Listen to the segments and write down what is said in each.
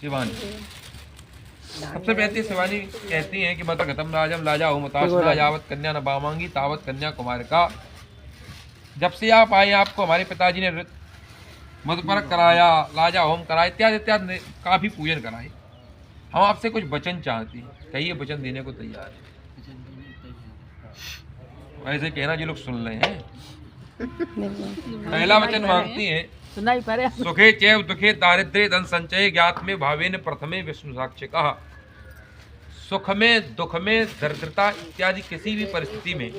शिवानी। सबसे पहले शिवानी कहती हैं कि मत गतम राजम लाजा हो मताशना यावत कन्या न बामांगी तावत कन्या कुमार का। जब से आप आए आपको हमारे पिताजी ने मधुपर्क कराया, लाजा होम कराया, इत्यादि इत्यादि काफी पूजन कराए। हम आपसे कुछ वचन चाहते हैं, कहिए वचन देने को तैयार है। ऐसे कहना जो लोग सुन रहे हैं। पहला वचन मांगती हैं, सुखे चैव दुखे दारिद्र्य धन संचय ज्ञात में भावेन प्रथमे विष्णु साक्ष्य कहा। सुख में दुख में दरिद्रता इत्यादि किसी भी परिस्थिति में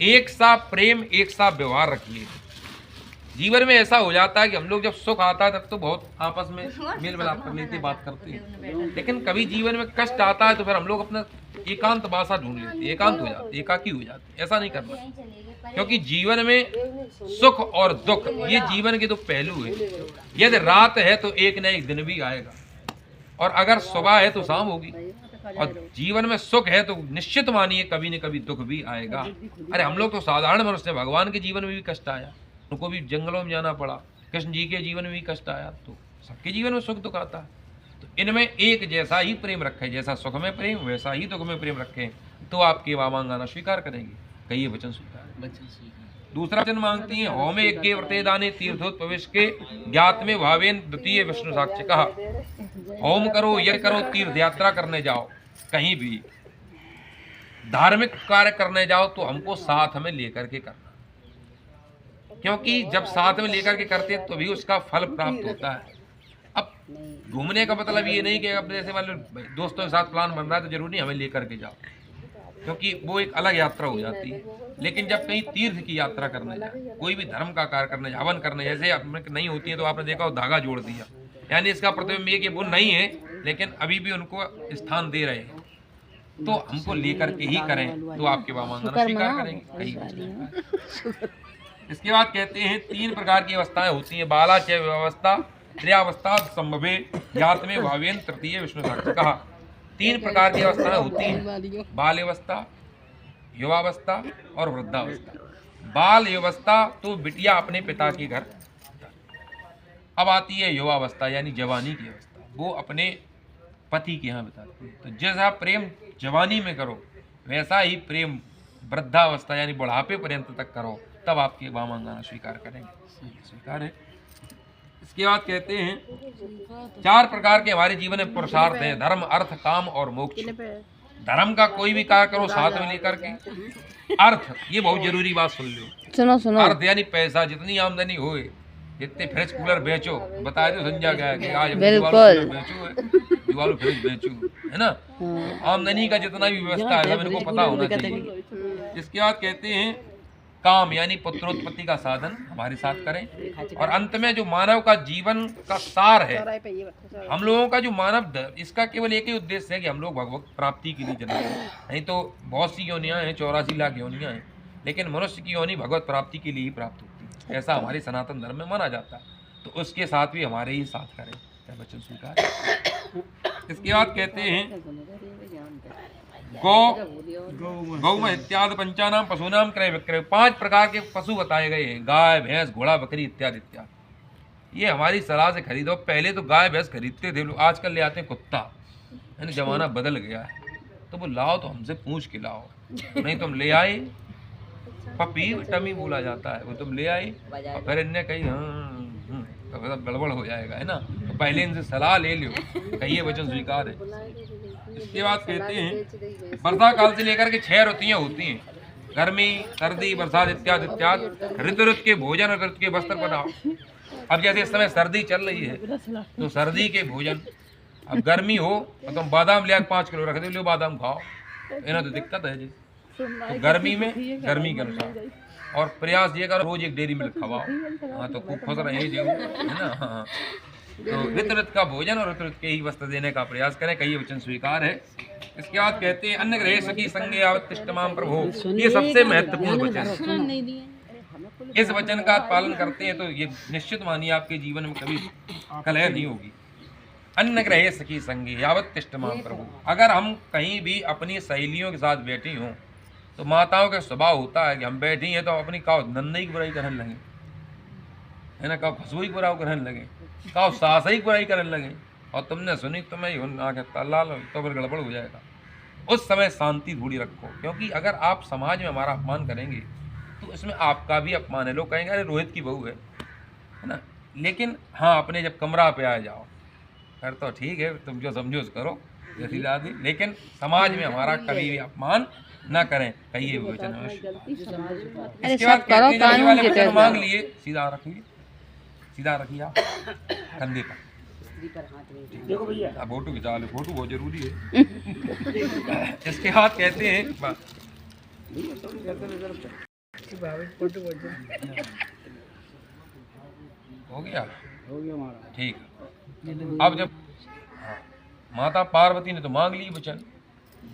एक सा प्रेम एक सा व्यवहार रखिए। जीवन में ऐसा हो जाता है कि हम लोग जब सुख आता है तब तो बहुत आपस में मेल मिलाप कर लेते बात करते हैं, लेकिन कभी जीवन में कष्ट आता है तो फिर हम लोग अपना एकांत भाषा ढूंढ लेते हैं, एकांत हो जाते, एकाकी हो जाते। ऐसा नहीं करना, क्योंकि जीवन में सुख और दुख ये जीवन के दो पहलू है। यदि रात है तो एक न एक दिन भी आएगा, और अगर सुबह है तो शाम होगी। और जीवन में सुख है तो निश्चित मानिए कभी न कभी दुख भी आएगा। अरे हम लोग तो साधारण मनुष्य, भगवान के जीवन में भी कष्ट आया, उनको भी जंगलों में जाना पड़ा, कृष्ण जी के जीवन में भी कष्ट आया, तो सबके जीवन में सुख दुख आता है। तो इनमें एक जैसा ही प्रेम रखें, जैसा सुख में प्रेम वैसा ही दुख में प्रेम रखें, तो आपके वामांगाना स्वीकार करेंगे। कहिए वचन स्वीकार। दूसरा वचन मांगती हैं, होमे यज्ञ व्रते दाने तीर्थोत प्रवेश के ज्ञात में भावेन द्वितीय विष्णु साक्ष्य कहा। होम करो, यज्ञ करो, तीर्थ यात्रा करने जाओ, कहीं भी धार्मिक कार्य करने जाओ तो हमको साथ में लेकर के करना, क्योंकि जब साथ में लेकर के करते हैं तो भी उसका फल प्राप्त होता है। अब घूमने का मतलब ये नहीं कि अपने जैसे वाले दोस्तों के साथ प्लान बन रहा है तो जरूरी नहीं हमें लेकर के जाओ, क्योंकि वो एक अलग यात्रा हो जाती है। लेकिन जब कहीं तीर्थ की यात्रा करने जाए, कोई भी धर्म का कार्य करने, हवन करने जैसे नहीं होती है तो आपने देखा वो धागा जोड़ दिया, यानी इसका प्रतिबिंब ये कि वो नहीं है लेकिन अभी भी उनको स्थान दे रहे हैं, तो हमको लेकर के ही करें तो आपके वामांगना स्वीकार करेंगे। इसके बाद कहते हैं 3 प्रकार की अवस्थाएं होती हैं, बाला चय व्यवस्था त्रियावस्था संभवे ज्ञात में भावेन तृतीय विष्णु साक्ष्य कहा। 3 प्रकार की अवस्थाएं होती हैं, बाल अवस्था, युवावस्था और वृद्धावस्था। बाल अवस्था तो बिटिया अपने पिता के घर, अब आती है युवावस्था यानी जवानी की अवस्था, वो अपने पति के यहाँ बिताती है। तो जैसा प्रेम जवानी में करो वैसा ही प्रेम वृद्धावस्था यानी बुढ़ापे पर्यंत तक करो, तब आपके वामांगाना स्वीकार करेंगे। स्वीकार है। इसके बाद कहते हैं 4 प्रकार के हमारे जीवन में पुरुषार्थ हैं, धर्म अर्थ काम और मोक्ष। धर्म का कोई भी कार्य करो साथ में लेकर के। अर्थ, ये बहुत जरूरी बात सुन लो, सुनो। अर्थ यानी पैसा, जितनी आमदनी होए, जितने फ्रिज कूलर बेचो, बताए तो संजय गया कि आज कूलर बेचो, दीवार फ्रिज बेचो, है ना। तो आमदनी का जितना भी व्यवस्था है सब इनको पता होना चाहिए। इसके बाद कहते हैं काम यानी पुत्रोत्पत्ति का साधन हमारे साथ करें। और अंत में जो मानव का जीवन का सार है, हम लोगों का जो मानव, इसका केवल एक ही उद्देश्य है कि हम लोग भगवत प्राप्ति के लिए जन्मे। नहीं तो बहुत सी योनियां हैं, 84 लाख योनियां हैं, लेकिन मनुष्य की योनि भगवत प्राप्ति के लिए ही प्राप्त होती है, ऐसा हमारे सनातन धर्म में माना जाता है। तो उसके साथ भी हमारे ही साथ करें, क्या वचन स्वीकार। इसके बाद कहते हैं गौ इत्यादि पंचानाम पशुनाम क्रय विक्रय। 5 प्रकार के पशु बताए गए हैं, गाय भैंस घोड़ा बकरी इत्यादि इत्यादि। ये हमारी सलाह से खरीदो। पहले तो गाय भैंस खरीदते थे लोग, आजकल ले आते हैं कुत्ता, यानी जमाना बदल गया है। तो वो लाओ तो हमसे पूछ के लाओ, नहीं तुम ले आए पपी टमी बोला जाता है, वो तुम ले आए और फिर इनने कही तो गड़बड़ हो जाएगा, है ना। तो पहले इनसे सलाह ले लो, कहिए वचन स्वीकार है। इसके बाद कहते हैं वर्षा काल से लेकर के 6 ऋतुएं होती हैं, गर्मी सर्दी बरसात इत्यादि इत्यादि। ऋतु ऋतु के भोजन और ऋतु के वस्त्र बनाओ। अब जैसे इस समय सर्दी चल रही है तो सर्दी के भोजन, अब गर्मी हो तो तुम बादाम ले 5 किलो रख दे, लो बादाम खाओ, इन्हें तो दिक्कत है जी। तो गर्मी में गर्मी के अनुसार, और प्रयास ये करो रोज 1 डेयरी मिल्क खवाओ, हाँ तो खूब खुश रहे जो, है ना। हाँ तो ऋतु ऋतु का भोजन और ऋतु ऋतु के ही वस्त्र देने का प्रयास करें, कई वचन स्वीकार है। इसके बाद कहते हैं अन्न ग्रह सखी संगे आवतिष्ठमाम प्रभो। ये सबसे महत्वपूर्ण वचन है। इस वचन का पालन करते हैं तो ये निश्चित मानिए आपके जीवन में कभी कलह नहीं होगी। अन्न ग्रह सखी संगे आवतिष्ठमाम प्रभु। अगर हम कहीं भी अपनी सहेलियों के साथ बैठी हों तो माताओं का स्वभाव होता है कि हम बैठी हैं तो अपनी काव नन्नई की बुराई करने लगे, है ना, काव खसबू की बुराई करने लगे, काव सास ही बुराई करने लगे, और तुमने सुनी तो मैं लाल तो फिर गड़बड़ हो जाएगा। उस समय शांति थोड़ी रखो, क्योंकि अगर आप समाज में हमारा अपमान करेंगे तो इसमें आपका भी अपमान है। लोग कहेंगे अरे रोहित की बहू है ना। लेकिन हाँ, अपने जब कमरा पे आ जाओ फिर तो ठीक है, तुम जो समझो करो जैसी दादी, लेकिन समाज में हमारा कभी भी अपमान न करें, कहिए वचन। इसके बाद कहते हैं जब ये वाले वचन मांग लिए, सीधा रखिए, सीधा रखिए आप कंधे पर। देखो भैया फोटो खिंचा लो, फोटो बहुत जरूरी है। इसके बाद कहते हैं हो गया हमारा, ठीक। अब जब माता पार्वती ने तो मांग ली वचन,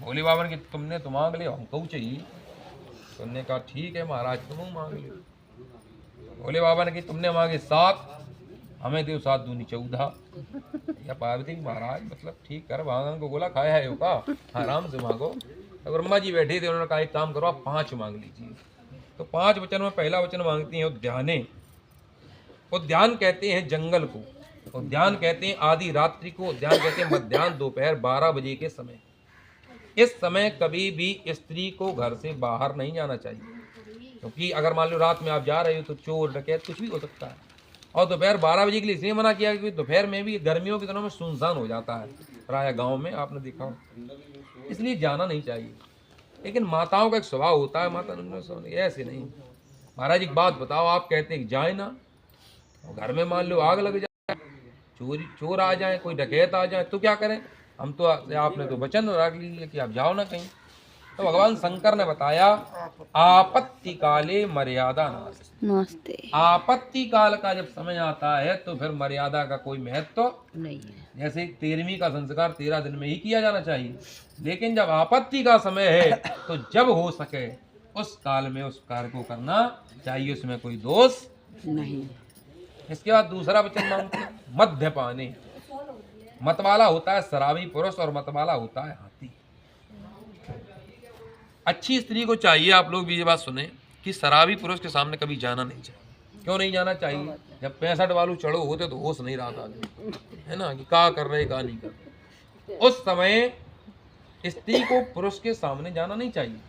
भोले बाबा ने तुमने तो मांग लिया, हमको चाहिए। तुमने कहा ठीक है महाराज, तुम मांग लो। भोले बाबा ने कि तुमने मांगे 7, हमें दो 7 दूनी 14। या पार्वती महाराज मतलब ठीक कर, भागन को बोला खाया है का, आराम से मांगो। तो ब्रह्मा जी बैठे थे, उन्होंने कहा एक काम करो आप 5 मांग लीजिए। तो 5 वचन में पहला वचन मांगती हैं उद्याने। उद्यान कहते हैं जंगल को, उद्यान कहते हैं आधी रात्रि को, उद्यान कहते हैं मध्याह्न दोपहर 12 बजे के समय। इस समय कभी भी स्त्री को घर से बाहर नहीं जाना चाहिए, क्योंकि अगर मान लो रात में आप जा रहे हो तो चोर डकैत कुछ भी हो सकता है। और दोपहर 12 बजे के लिए इसलिए मना किया क्योंकि दोपहर में भी गर्मियों के दिनों में सुनसान हो जाता है प्राय गाँव में, आपने देखा हो, इसलिए जाना नहीं चाहिए। लेकिन माताओं का एक स्वभाव होता है, माता ऐसे नहीं। महाराज एक बात बताओ, आप कहते हैं जाए ना, घर में मान लो आग लग जाए, चोर आ जाए, कोई डकैत आ जाए तो क्या करें? हम तो आपने तो वचन रख लीजिए कि आप जाओ ना कहीं। तो भगवान शंकर ने बताया आपत्ति काले मर्यादा नास्ते। आपत्ति काल का जब समय आता है तो फिर मर्यादा का कोई महत्व तो नहीं है। जैसे 13वीं का संस्कार 13 दिन में ही किया जाना चाहिए, लेकिन जब आपत्ति का समय है तो जब हो सके उस काल में उस कार्य को करना चाहिए, उसमें कोई दोष नहीं। इसके बाद दूसरा वचन मांगते हैं मध्यपाने। मतवाला होता है शराबी पुरुष और मतवाला होता है हाथी। अच्छी स्त्री को चाहिए, आप लोग भी ये बात सुने, कि शराबी पुरुष के सामने कभी जाना नहीं चाहिए। क्यों नहीं जाना चाहिए? जब 65 वालू चढ़ो होते तो होश नहीं रहा था, है ना, कि क्या कर रहे क्या नहीं कर रहे। उस समय स्त्री को पुरुष के सामने जाना नहीं चाहिए।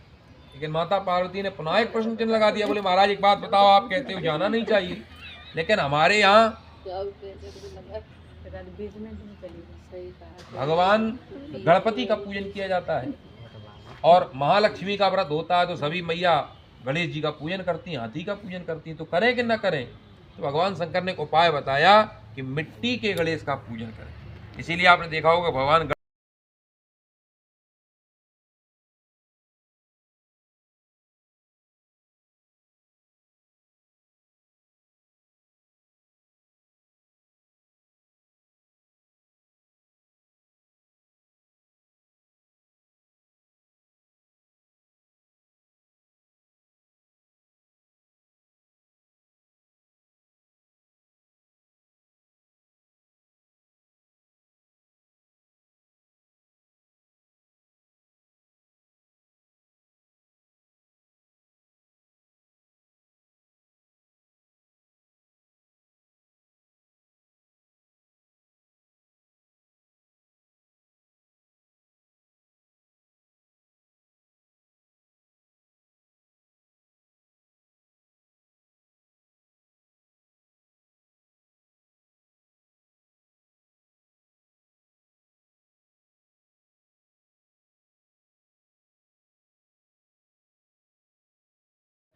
लेकिन माता पार्वती ने पुनः एक प्रश्न चिन्ह लगा दिया, बोले महाराज एक बात बताओ, आप कहते हो जाना नहीं चाहिए, लेकिन हमारे यहाँ भगवान गणपति का पूजन किया जाता है और महालक्ष्मी का व्रत होता है, तो सभी मैया गणेश जी का पूजन करती हैं, हाथी का पूजन करती हैं, तो करें कि न करें? तो भगवान शंकर ने एक उपाय बताया कि मिट्टी के गणेश का पूजन करें। इसीलिए आपने देखा होगा भगवान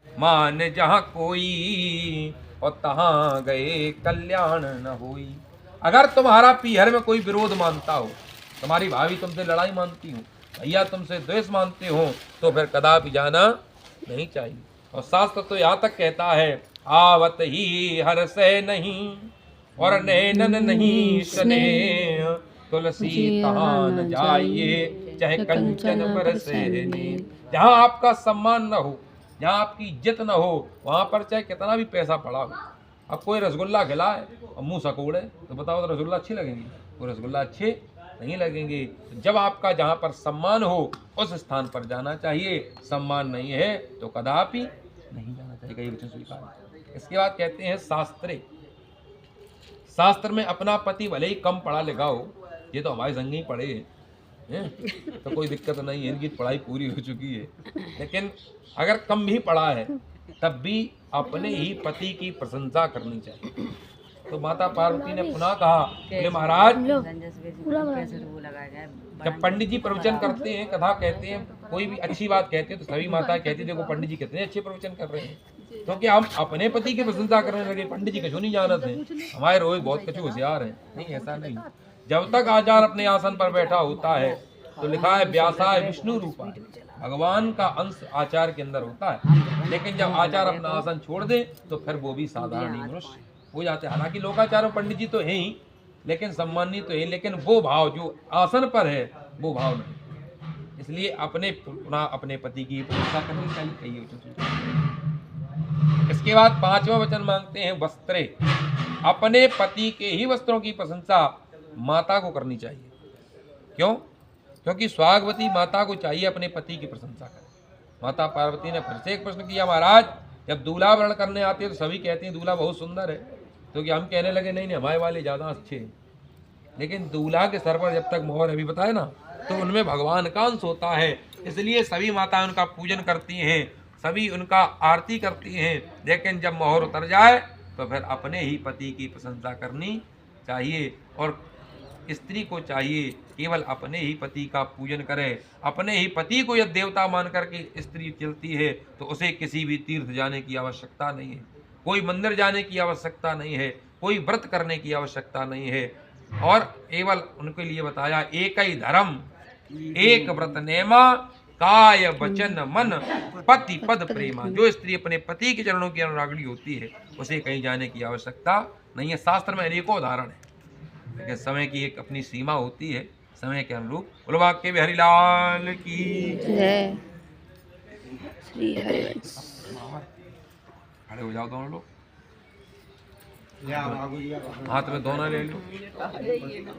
मान जहाँ कोई और तहाँ गए कल्याण न होई। अगर तुम्हारा पीहर में कोई विरोध मानता हो, तुम्हारी भाभी तुमसे लड़ाई मानती हो, भैया तुमसे द्वेष मानते हो, तो फिर कदापि जाना नहीं चाहिए। और शास्त्र तो यहाँ तक कहता है आवत ही हर से नहीं और नैनन नहीं स्नेह, तुलसी तहाँ न जाइए चाहे कंचन बरसे। जहाँ आपका सम्मान न हो, जहाँ आपकी इज्जत न हो, वहाँ पर चाहे कितना भी पैसा पड़ा हो। अब कोई रसगुल्ला खिलाए और मुंह सकोड़े तो बताओ तो रसगुल्ला अच्छी लगेंगी? वो रसगुल्ला अच्छे नहीं लगेंगे। जब आपका जहाँ पर सम्मान हो उस स्थान पर जाना चाहिए, सम्मान नहीं है तो कदापि नहीं जाना चाहिए। कई वचन स्वीकार। इसके बाद कहते हैं शास्त्रे। शास्त्र में अपना पति भले ही कम पढ़ा लिखा हो ये तो हमारे संग ही पढ़े हैं, तो कोई दिक्कत नहीं है, इनकी पढ़ाई पूरी हो चुकी है। लेकिन अगर कम भी पढ़ा है तब भी अपने ही पति की प्रशंसा करनी चाहिए। तो माता पार्वती ने पुनः कहा, बोले महाराज जब पंडित जी प्रवचन करते हैं, कथा कहते हैं, कोई भी अच्छी बात कहते हैं तो सभी माताएं कहती है देखो पंडित जी कितने अच्छे प्रवचन कर रहे हैं, क्योंकि हम अपने पति की प्रशंसा करने लगे। पंडित जी कछु नहीं जानते हैं, हमारे रोहित बहुत कछु होशियार है। नहीं, ऐसा नहीं। जब तक आचार्य अपने आसन पर बैठा होता है तो लिखा है व्यासाय विष्णु रूपा, भगवान का अंश आचार्य के अंदर होता है। लेकिन जब आचार्य अपना आसन छोड़ दे तो फिर वो भी साधारण ही मनुष्य हो जाते हैं। हालांकि लोकाचार्य पंडित जी तो है ही, लेकिन सम्मानित तो है, लेकिन वो भाव जो आसन पर है वो भाव नहीं। इसलिए अपने पति की प्रशंसा करनी चाहिए। इसके बाद 5वां वचन मांगते हैं वस्त्रे। अपने पति के ही वस्त्रों की प्रशंसा माता को करनी चाहिए। क्यों? क्योंकि सुहागवती माता को चाहिए अपने पति की प्रशंसा करें। माता पार्वती ने फिर से एक प्रश्न किया, महाराज जब दूल्हा वर्ण करने आते हैं तो सभी कहते हैं दूल्हा बहुत सुंदर है, क्योंकि हम कहने लगे नहीं हमारे वाले ज़्यादा अच्छे हैं। लेकिन दूल्हा के सर पर जब तक मोहर अभी बताए ना, तो उनमें भगवान का अंश होता है। इसलिए सभी माताएं उनका पूजन करती हैं, सभी उनका आरती करती हैं। लेकिन जब मोहर उतर जाए तो फिर अपने ही पति की प्रशंसा करनी चाहिए। और स्त्री को चाहिए केवल अपने ही पति का पूजन करे। अपने ही पति को यदि देवता मान करके स्त्री चलती है तो उसे किसी भी तीर्थ जाने की आवश्यकता नहीं है, कोई मंदिर जाने की आवश्यकता नहीं है, कोई व्रत करने की आवश्यकता नहीं है। और केवल उनके लिए बताया एक ही धर्म एक व्रत नेमा, काय वचन मन पति पद प्रेमा। जो स्त्री अपने पति के चरणों की अनुरागिणी होती है उसे कहीं जाने की आवश्यकता नहीं है। शास्त्र में अनेकों उदाहरण है, लेकिन समय की एक अपनी सीमा होती है, समय के अनुरूप। बोलो वाक्य बिहारी लाल की जय। खड़े हो जाओ दोनों लोग, हाथ में दोनों ले लो।